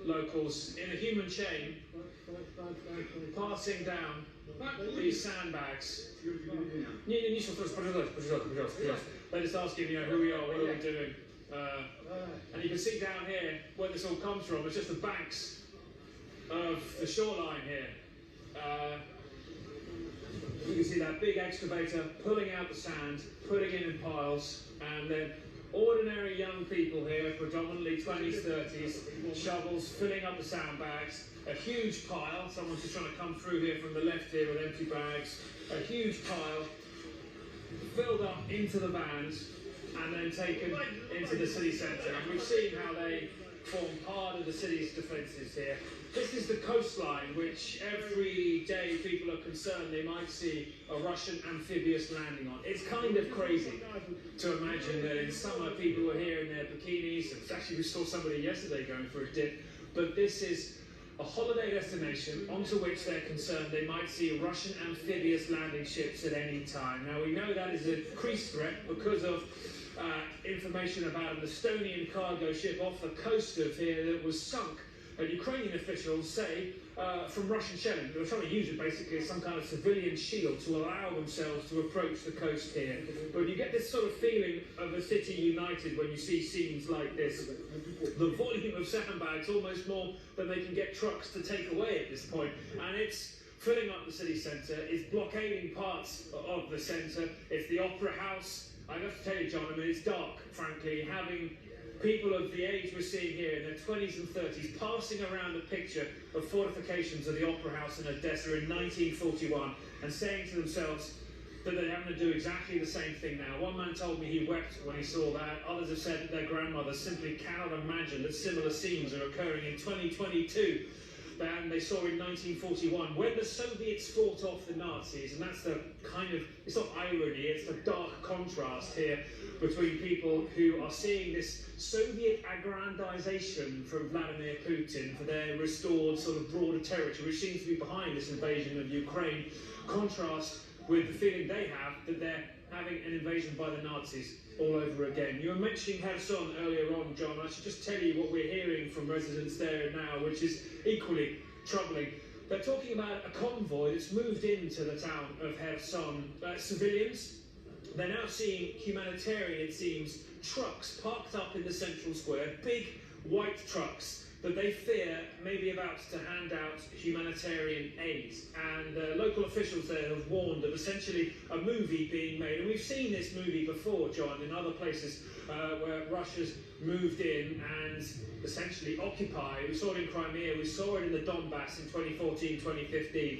locals in a human chain, passing down these sandbags. They're just asking, who we are, what are we doing? And you can see down here where this all comes from. It's just the banks of the shoreline here. You can see that big excavator pulling out the sand, putting it in piles, and then ordinary young people here, predominantly 20s, 30s, shovels filling up the sandbags, a huge pile, someone's just trying to come through here from the left here with empty bags, a huge pile filled up into the vans and then taken into the city centre. And we've seen how they form part of the city's defences here. This is the coastline, which every day people are concerned they might see a Russian amphibious landing on. It's kind of crazy to imagine that in summer people were here in their bikinis. Actually, we saw somebody yesterday going for a dip. But this is a holiday destination onto which they're concerned they might see Russian amphibious landing ships at any time. Now, we know that is an increased threat because of information about an Estonian cargo ship off the coast of here that was sunk. And Ukrainian officials say from Russian shelling. They were trying to use it basically as some kind of civilian shield to allow themselves to approach the coast here. But you get this sort of feeling of a city united when you see scenes like this. The volume of sandbags, almost more than they can get trucks to take away at this point. And it's filling up the city centre, it's blockading parts of the centre, it's the Opera House. I have to tell you, John, I mean, it's dark, frankly, having people of the age we're seeing here in their 20s and 30s passing around a picture of fortifications of the Opera House in Odessa in 1941 and saying to themselves that they're having to do exactly the same thing now. One man told me he wept when he saw that. Others have said that their grandmothers simply cannot imagine that similar scenes are occurring in 2022 than they saw in 1941 when the Soviets fought off the Nazis. And that's the kind of, it's not irony, it's the dark contrast here between people who are seeing this Soviet aggrandization from Vladimir Putin for their restored sort of broader territory, which seems to be behind this invasion of Ukraine, contrast with the feeling they have that they're having an invasion by the Nazis all over again. You were mentioning Kherson earlier on, John. I should just tell you what we're hearing from residents there now, which is equally troubling. They're talking about a convoy that's moved into the town of Kherson. Civilians, they're now seeing humanitarian, it seems, trucks parked up in the central square, big white trucks that they fear may be about to hand out humanitarian aid. And local officials there have warned of essentially a movie being made. And we've seen this movie before, John, in other places where Russia's moved in and essentially occupied. We saw it in Crimea, we saw it in the Donbass in 2014, 2015.